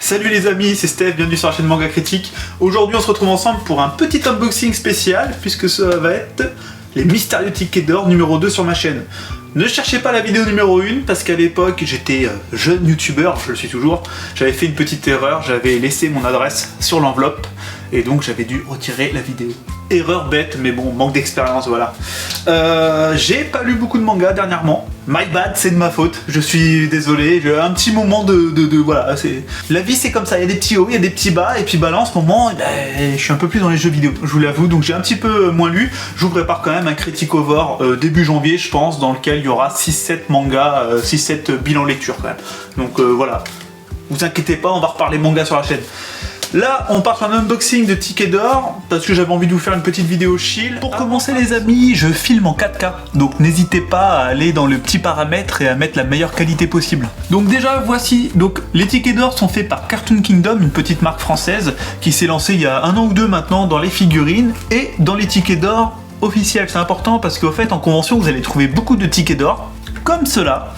Salut les amis, c'est Steph, bienvenue sur la chaîne Manga Critique. Aujourd'hui on se retrouve ensemble pour un petit unboxing spécial, puisque ça va être les mystérieux tickets d'or numéro 2 sur ma chaîne. Ne cherchez pas la vidéo numéro 1, parce qu'à l'époque j'étais jeune youtubeur, je le suis toujours. J'avais fait une petite erreur, j'avais laissé mon adresse sur l'enveloppe, et donc j'avais dû retirer la vidéo. Erreur bête, mais bon, manque d'expérience, voilà. J'ai pas lu beaucoup de mangas dernièrement. My bad, c'est de ma faute. Je suis désolé. J'ai un petit moment voilà. La vie, c'est comme ça. Il y a des petits hauts, il y a des petits bas. Et puis, bah là, en ce moment, je suis un peu plus dans les jeux vidéo. Je vous l'avoue. Donc, j'ai un petit peu moins lu. Je vous prépare quand même un Critique Over début janvier, je pense, dans lequel il y aura 6-7 mangas, 6-7 bilans lecture quand même. Donc, voilà. Vous inquiétez pas, on va reparler manga sur la chaîne. Là, on part sur un unboxing de tickets d'or, parce que j'avais envie de vous faire une petite vidéo chill. Pour commencer les amis, je filme en 4K, donc n'hésitez pas à aller dans le petit paramètre et à mettre la meilleure qualité possible. Donc déjà, voici, donc les tickets d'or sont faits par Cartoon Kingdom, une petite marque française, qui s'est lancée il y a 1 an ou 2 maintenant dans les figurines, et dans les tickets d'or officiels. C'est important parce qu'au fait, en convention, vous allez trouver beaucoup de tickets d'or, comme cela,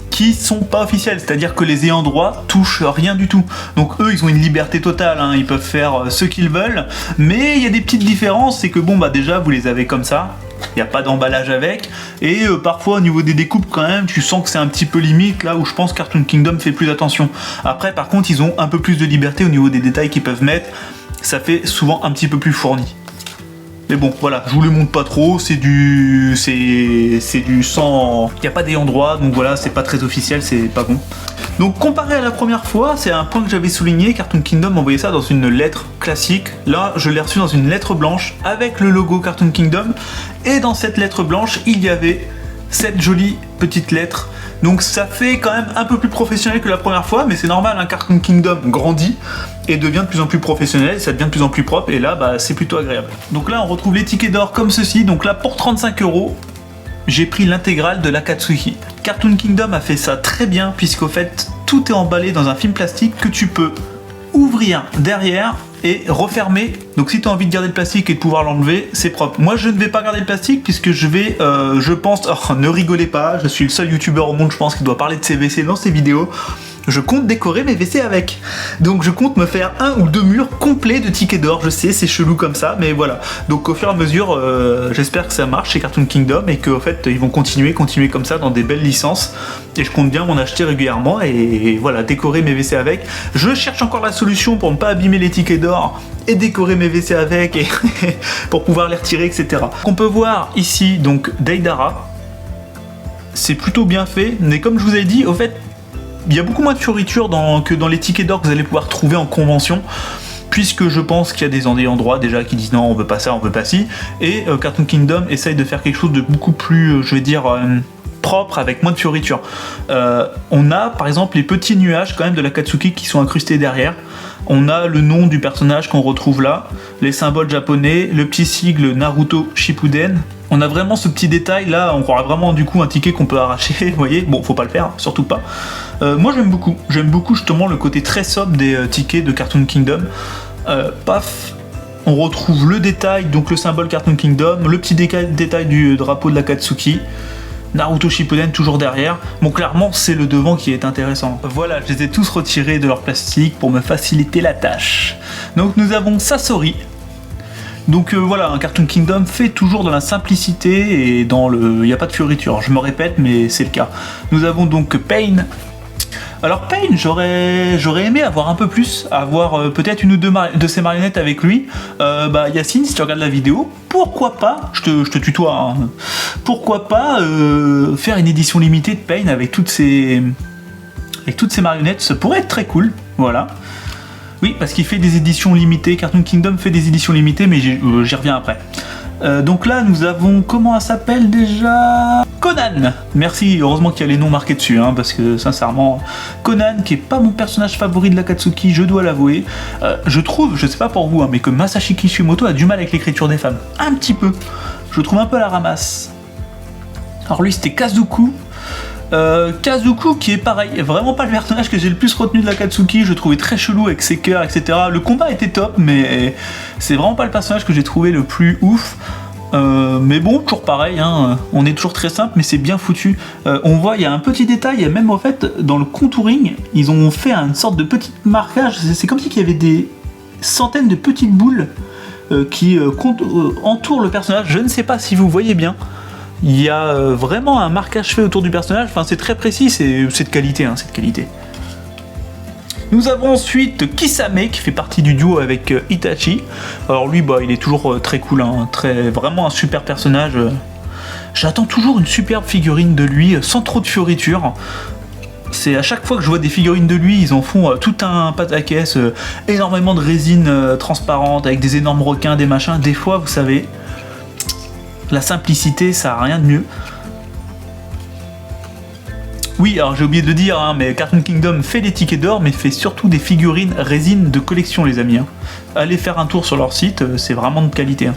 qui sont pas officiels, c'est-à-dire que les ayants droit touchent rien du tout. Donc eux, ils ont une liberté totale, hein. Ils peuvent faire ce qu'ils veulent, mais il y a des petites différences, c'est que bon, bah déjà, vous les avez comme ça, il n'y a pas d'emballage avec, et parfois au niveau des découpes quand même, tu sens que c'est un petit peu limite, là où je pense Cartoon Kingdom fait plus attention. Après, par contre, ils ont un peu plus de liberté au niveau des détails qu'ils peuvent mettre, ça fait souvent un petit peu plus fourni. Mais bon, voilà, je vous le montre pas trop, c'est du sang, il n'y a pas d'ayant droit, donc voilà, c'est pas très officiel, c'est pas bon. Donc comparé à la première fois, c'est un point que j'avais souligné, Cartoon Kingdom envoyait ça dans une lettre classique. Là, je l'ai reçu dans une lettre blanche avec le logo Cartoon Kingdom, et dans cette lettre blanche, il y avait cette jolie petite lettre. Donc ça fait quand même un peu plus professionnel que la première fois, mais c'est normal, un Cartoon Kingdom grandit et devient de plus en plus professionnel, ça devient de plus en plus propre, et là bah, c'est plutôt agréable. Donc là on retrouve les tickets d'or comme ceci, donc là pour 35 €, j'ai pris l'intégrale de l'Akatsuki. Cartoon Kingdom a fait ça très bien, puisqu'au fait tout est emballé dans un film plastique que tu peux ouvrir derrière et refermer. Donc si tu as envie de garder le plastique et de pouvoir l'enlever, c'est propre. Moi je ne vais pas garder le plastique puisque je vais, je pense, oh, ne rigolez pas, je suis le seul youtubeur au monde je pense qui doit parler de ses WC dans ses vidéos. Je compte décorer mes WC avec. Donc je compte me faire 1 ou 2 murs complets de tickets d'or. Je sais, c'est chelou comme ça, mais voilà. Donc au fur et à mesure, j'espère que ça marche chez Cartoon Kingdom et qu'au fait ils vont continuer comme ça dans des belles licences. Et je compte bien m'en acheter régulièrement et voilà, décorer mes WC avec. Je cherche encore la solution pour ne pas abîmer les tickets d'or et décorer mes WC avec et pour pouvoir les retirer, etc. On peut voir ici donc Deidara. C'est plutôt bien fait, mais comme je vous ai dit, au fait, il y a beaucoup moins de fioritures que dans les tickets d'or que vous allez pouvoir trouver en convention, puisque je pense qu'il y a des ayants droit déjà qui disent non, on veut pas ça, on veut pas ci, et Cartoon Kingdom essaye de faire quelque chose de beaucoup plus, je vais dire, propre, avec moins de fioritures. On a par exemple les petits nuages quand même de l'Akatsuki qui sont incrustés derrière. On a le nom du personnage qu'on retrouve là, les symboles japonais, le petit sigle Naruto Shippuden. On a vraiment ce petit détail là, on croirait vraiment du coup un ticket qu'on peut arracher, vous voyez. Bon, faut pas le faire, surtout pas. Moi j'aime beaucoup justement le côté très sobre des tickets de Cartoon Kingdom. Paf, on retrouve le détail, donc le symbole Cartoon Kingdom, le petit détail du drapeau de l'Akatsuki. Naruto Shippuden toujours derrière. Bon, clairement c'est le devant qui est intéressant. Voilà, je les ai tous retirés de leur plastique pour me faciliter la tâche. Donc nous avons Sasori. Donc voilà, un Cartoon Kingdom fait toujours dans la simplicité et dans le... il n'y a pas de fioriture, je me répète mais c'est le cas. Nous avons donc Pain. Alors Pain, j'aurais aimé avoir un peu plus, avoir peut-être une ou deux de ces marionnettes avec lui. Bah Yacine, si tu regardes la vidéo, pourquoi pas, je te tutoie, hein, pourquoi pas faire une édition limitée de Pain avec toutes ces marionnettes, ça pourrait être très cool, voilà. Oui, parce qu'il fait des éditions limitées, Cartoon Kingdom fait des éditions limitées, mais j'y reviens après. Donc là, nous avons, comment elle s'appelle déjà ? Conan. Merci, heureusement qu'il y a les noms marqués dessus, hein, parce que sincèrement, Conan, qui est pas mon personnage favori de l'Akatsuki, je dois l'avouer, je trouve, je sais pas pour vous, hein, mais que Masashi Kishimoto a du mal avec l'écriture des femmes. Un petit peu. Je trouve un peu à la ramasse. Alors lui, c'était Kazuku. Kazuku qui est pareil, vraiment pas le personnage que j'ai le plus retenu de l'Akatsuki, je le trouvais très chelou avec ses cœurs, etc. Le combat était top, mais c'est vraiment pas le personnage que j'ai trouvé le plus ouf. Mais bon, toujours pareil, hein, on est toujours très simple, mais c'est bien foutu. On voit, il y a un petit détail, il y a même en fait, dans le contouring, ils ont fait une sorte de petit marquage, c'est comme s'il y avait des centaines de petites boules qui entourent le personnage. Je ne sais pas si vous voyez bien. Il y a vraiment un marquage fait autour du personnage, enfin c'est très précis, c'est de qualité, hein, c'est de qualité. Nous avons ensuite Kisame qui fait partie du duo avec Itachi. Alors lui, bah, il est toujours très cool, hein, vraiment un super personnage. J'attends toujours une superbe figurine de lui, sans trop de fioritures. C'est à chaque fois que je vois des figurines de lui, ils en font tout un pataquès, énormément de résine transparente, avec des énormes requins, des machins. Des fois, vous savez, la simplicité, ça n'a rien de mieux. Oui, alors j'ai oublié de le dire, hein, mais Cartoon Kingdom fait les tickets d'or, mais fait surtout des figurines résine de collection, les amis. Hein. Allez faire un tour sur leur site, c'est vraiment de qualité. Hein.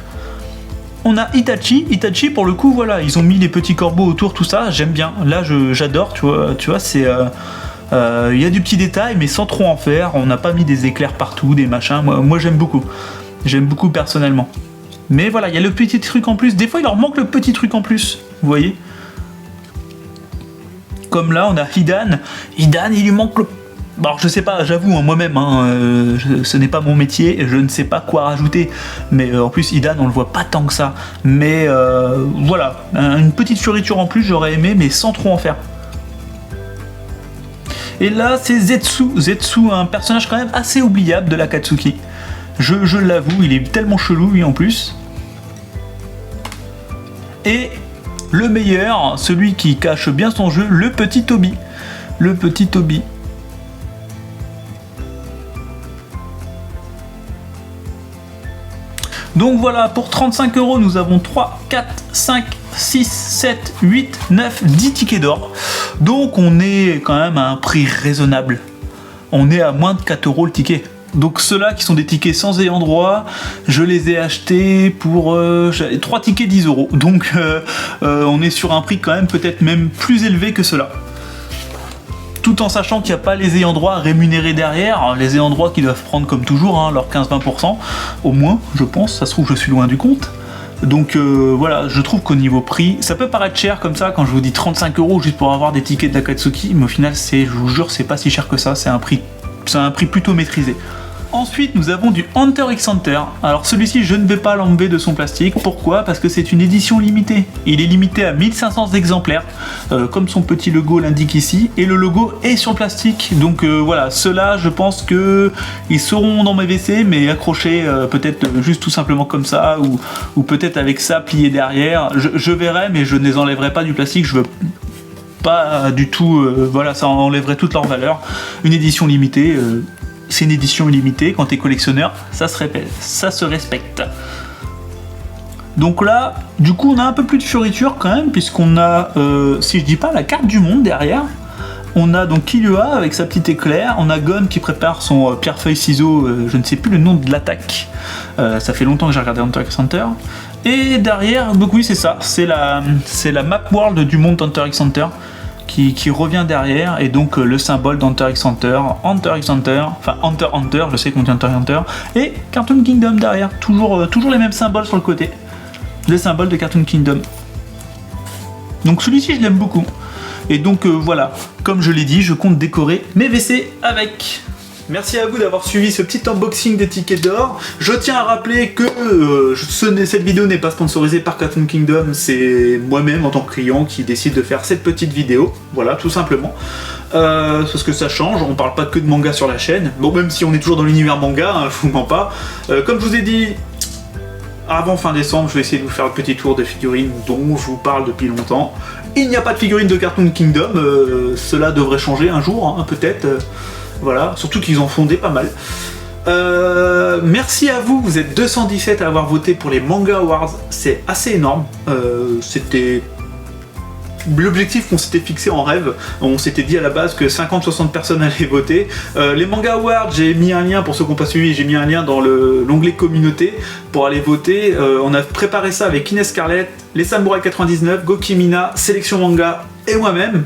On a Itachi. Itachi, pour le coup, voilà, ils ont mis les petits corbeaux autour, tout ça, j'aime bien. Là, j'adore, tu vois, c'est... Il y a du petit détail, mais sans trop en faire. On n'a pas mis des éclairs partout, des machins. Moi j'aime beaucoup. J'aime beaucoup personnellement. Mais voilà, il y a le petit truc en plus. Des fois, il leur manque le petit truc en plus, vous voyez. Comme là, on a Hidan. Hidan, il lui manque le... Alors, je sais pas, j'avoue, hein, moi-même, hein, ce n'est pas mon métier, je ne sais pas quoi rajouter. Mais en plus, Hidan, on le voit pas tant que ça. Mais voilà, une petite fioriture en plus, j'aurais aimé, mais sans trop en faire. Et là, c'est Zetsu. Zetsu, un personnage quand même assez oubliable de l'Akatsuki. Je l'avoue, il est tellement chelou, lui, en plus. Et... le meilleur, celui qui cache bien son jeu, le petit Toby. Le petit Toby. Donc voilà, pour 35 €, nous avons 3, 4, 5, 6, 7, 8, 9, 10 tickets d'or. Donc on est quand même à un prix raisonnable. On est à moins de 4 € le ticket. Donc ceux-là qui sont des tickets sans ayant droit, je les ai achetés pour 3 tickets 10 €. Donc on est sur un prix quand même peut-être même plus élevé que ceux-là. Tout en sachant qu'il n'y a pas les ayants droit rémunérés derrière, les ayants droit qui doivent prendre comme toujours hein, leur 15-20%, au moins je pense, ça se trouve je suis loin du compte. Donc voilà, je trouve qu'au niveau prix, ça peut paraître cher comme ça quand je vous dis 35 € juste pour avoir des tickets d'Akatsuki, mais au final je vous jure c'est pas si cher que ça, c'est un prix plutôt maîtrisé. Ensuite, nous avons du Hunter x Hunter. Alors celui-ci, je ne vais pas l'enlever de son plastique. Pourquoi? Parce que c'est une édition limitée. Il est limité à 1500 exemplaires, comme son petit logo l'indique ici. Et le logo est sur le plastique. Donc voilà, ceux-là, je pense que ils seront dans mes WC, mais accrochés peut-être juste tout simplement comme ça, ou peut-être avec ça plié derrière. Je verrai, mais je ne les enlèverai pas du plastique. Je veux pas du tout... voilà, ça enlèverait toute leur valeur. Une édition limitée... c'est une édition illimitée, quand tu es collectionneur, ça se respecte. Donc là, du coup, on a un peu plus de fioritures quand même, puisqu'on a, si je dis pas, la carte du monde derrière. On a donc Killua avec sa petite éclair, on a Gon qui prépare son pierre-feuille-ciseau, je ne sais plus le nom de l'attaque, ça fait longtemps que j'ai regardé Hunter x Hunter. Et derrière, donc oui c'est ça, c'est la map world du monde Hunter x Hunter, qui revient derrière, et donc le symbole d'Hunter x Hunter, enfin Hunter Hunter, je sais qu'on dit Hunter x Hunter, et Cartoon Kingdom derrière, toujours les mêmes symboles sur le côté, les symboles de Cartoon Kingdom. Donc celui-ci je l'aime beaucoup, et donc voilà, comme je l'ai dit, je compte décorer mes WC avec. Merci à vous d'avoir suivi ce petit unboxing des tickets d'or. Je tiens à rappeler que cette vidéo n'est pas sponsorisée par Cartoon Kingdom, c'est moi-même en tant que client qui décide de faire cette petite vidéo, voilà, tout simplement. Parce que ça change, on parle pas que de manga sur la chaîne, bon même si on est toujours dans l'univers manga, hein, je vous mens pas. Comme je vous ai dit, avant fin décembre, je vais essayer de vous faire un petit tour des figurines dont je vous parle depuis longtemps. Il n'y a pas de figurines de Cartoon Kingdom, cela devrait changer un jour, hein, peut-être. Voilà, surtout qu'ils en font des pas mal. Merci à vous, vous êtes 217 à avoir voté pour les Manga Awards, c'est assez énorme. C'était l'objectif qu'on s'était fixé en rêve. On s'était dit à la base que 50-60 personnes allaient voter. Les Manga Awards, j'ai mis un lien, pour ceux qui n'ont pas suivi, j'ai mis un lien dans l'onglet communauté pour aller voter. On a préparé ça avec Ines Scarlett, les Samouraï 99, Gokimina, Sélection Manga et moi-même,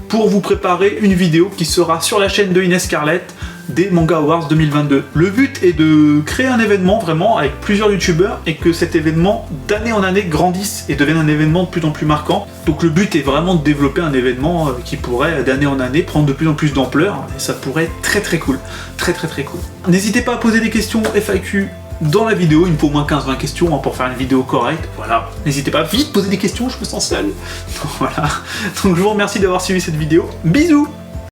pour vous préparer une vidéo qui sera sur la chaîne de Ines Scarlett des Manga Awards 2022. Le but est de créer un événement vraiment avec plusieurs youtubeurs et que cet événement d'année en année grandisse et devienne un événement de plus en plus marquant. Donc le but est vraiment de développer un événement qui pourrait d'année en année prendre de plus en plus d'ampleur et ça pourrait être très cool. Très cool. N'hésitez pas à poser des questions FAQ dans la vidéo, il me faut au moins 15-20 questions pour faire une vidéo correcte, voilà. N'hésitez pas à vite poser des questions, je me sens seul. Voilà. Donc je vous remercie d'avoir suivi cette vidéo. Bisous!